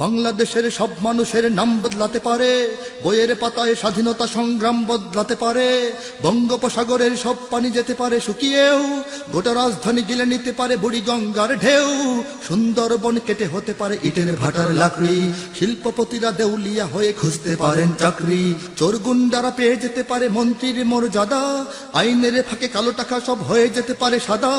বাংলাদেশের সব মানুষের নাম বদলাতে পারে, বইয়ের পাতায় স্বাধীনতা সংগ্রাম বদলাতে পারে, বঙ্গোপসাগরের সব পানি যেতে পারে শুকিয়েও, গোটা রাজধানী গিলে নিতে পারে বুড়ি গঙ্গার ঢেউ, সুন্দরবন কেটে হতে পারে ইটের ভাটার লাকড়ি, শিল্পপতিরা দেউলিয়া হয়ে খুঁজতে পারেন চাকরি, চোর গুন্ডারা পেয়ে যেতে পারে মন্ত্রীর মর্যাদা, আইনের ফাঁকে কালো টাকা সব হয়ে যেতে পারে সাদা।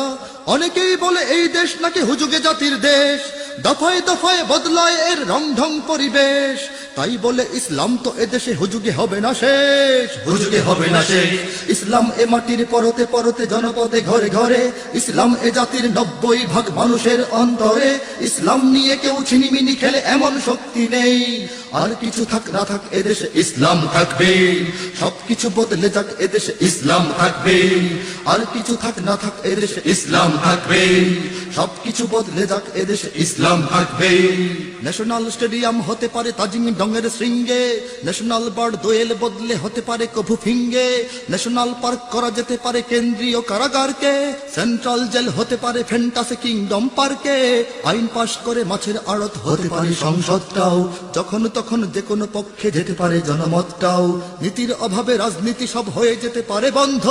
অনেকেই বলে এই দেশ নাকি হুজুগে জাতির দেশ, দফায় দফায় বদলায় এর রং ঢং পরিবেশ, তাই বলে ইসলাম তো এদেশে হুজুগে হবে না শেষ, হুজুগে হবে না শেষ। ইসলাম এ মাটির পরতে পরতে জনপদে ঘরে ঘরে, ইসলাম এ জাতির 90% মানুষের অন্তরে, ইসলাম নিয়ে কেউ ছিনিমিনি খেলে এমন শক্তি নেই, আর কিছু থাক না থাক এদেশে ইসলাম থাকবে, সবকিছু বদলে যাক এদেশে ইসলাম থাকবে, আর কিছু থাক না থাক এদেশে ইসলাম থাকবে, সবকিছু বদলে যাক এদেশে ইসলাম থাকবে। ন্যাশনাল স্টেডিয়াম হতে পারে তাজিং ডঙের শৃঙ্গে, ন্যাশনাল বার্ড দোয়েল বদলে হতে পারে কভু ফিঙ্গে, ন্যাশনাল পার্ক করা যেতে পারে কেন্দ্রীয় কারাগারকে, সেন্ট্রাল জেল হতে পারে ফ্যান্টাসি কিংডম পার্কে, আইন পাশ করে মাছের আড়ত হতে পারে সংসদটাও, যখন তখন যে কোনো পক্ষে যেতে পারে জনমতটাও, নীতির অভাবে রাজনীতি সব হয়ে যেতে পারে বন্ধ,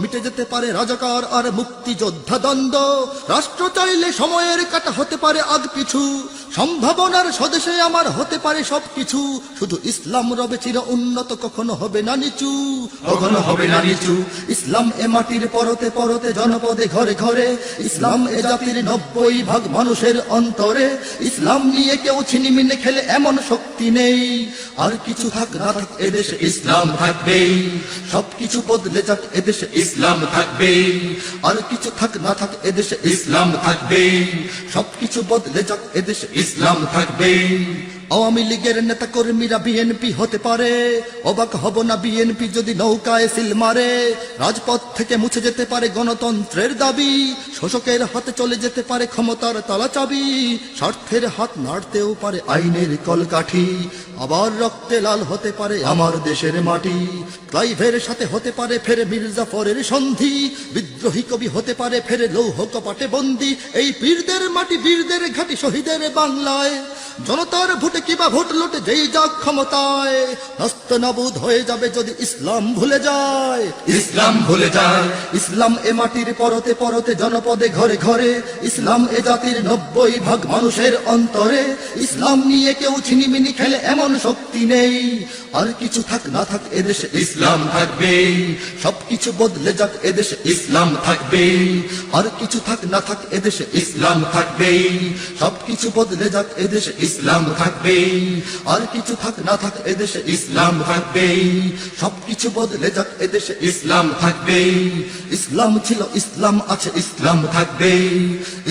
মিটে যেতে পারে রাজাকার আর মুক্তিযোদ্ধা দ্বন্দ্ব, রাষ্ট্র চাইলে সময়ের কাটা হতে পারে আগ পিছু, সম্ভাবনার স্বদেশে আমার হতে পারে সবকিছু, শুধু ইসলাম রবে চির উন্নত, কখনো হবে না নিচু, কখনো হবে না নিচু। ইসলাম এ মাটির পরতে পরতে জনপদে ঘরে ঘরে, ইসলাম এ জাতির 90% মানুষের অন্তরে, ইসলাম নিয়ে কেউ ছিনিমিনি খেলে এমন শক্তি নেই, আর কিছু থাক না থাক এদেশে ইসলাম থাকবে, সবকিছু বদলে যাক এদেশে ইসলাম থাকবে, আর কিছু থাক না থাক এদেশে ইসলাম থাকবে, সবকিছু বদলে যাক এদেশে ইসলাম থাকবে। আওয়ামী লীগের নেতা কর্মীরা বিএনপি হতে পারে, অবাক হব না বিএনপি যদি নৌকায় সিল মারে, রাজপথ থেকে মুছে যেতে পারে গণতন্ত্রের দাবি, শোষকের হাতে চলে যেতে পারে ক্ষমতার তালা চাবি, স্বার্থের হাত নাড়তেও পারে আইনের কলকাঠি, আবার রক্তে লাল হতে পারে আমার দেশের মাটি, ক্লাইভের সাথে হতে পারে ফের মির্জাফরের সন্ধি, বিদ্রোহী কবি হতে পারে ফের লৌহ কপাটে বন্দি, এই বীরদের মাটি বীরদের ঘাটি শহীদের বাংলায়, জনতার ভোটে কিবা ভোট লোটে যেই যাক ক্ষমতায়, নাস্তানাবুদ হয়ে যাবে যদি ইসলাম ভুলে যায়, ইসলাম ভুলে যায়। ইসলাম এ মাটির পরতে পরতে জনপদে ঘরে ঘরে, ইসলাম এ জাতির 90% মানুষের অন্তরে, ইসলাম নিয়ে কেউ ছিনিমিনি খেলে এমন শক্তি নেই, আর কিছু থাক না থাক এদেশে ইসলাম থাকবে, সবকিছু বদলে যাক এদেশে ইসলাম থাকবে, আর কিছু থাক না থাক এদেশে ইসলাম থাকবে, সবকিছু বদলে যাক এদেশে ইসলাম থাকবে, আর কিছু থাক না থাক এদেশে ইসলাম থাকবে, সবকিছু বদলে যাক এদেশে ইসলাম থাকবে। ইসলাম ছিল ইসলাম আছে ইসলাম থাকবে,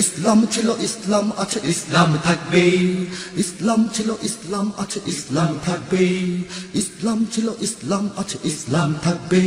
ইসলাম ছিল ইসলাম আছে ইসলাম থাকবে, ইসলাম ছিল ইসলাম আছে ইসলাম থাকবে, ইসলাম ছিল ইসলাম আছে ইসলাম থাকবে।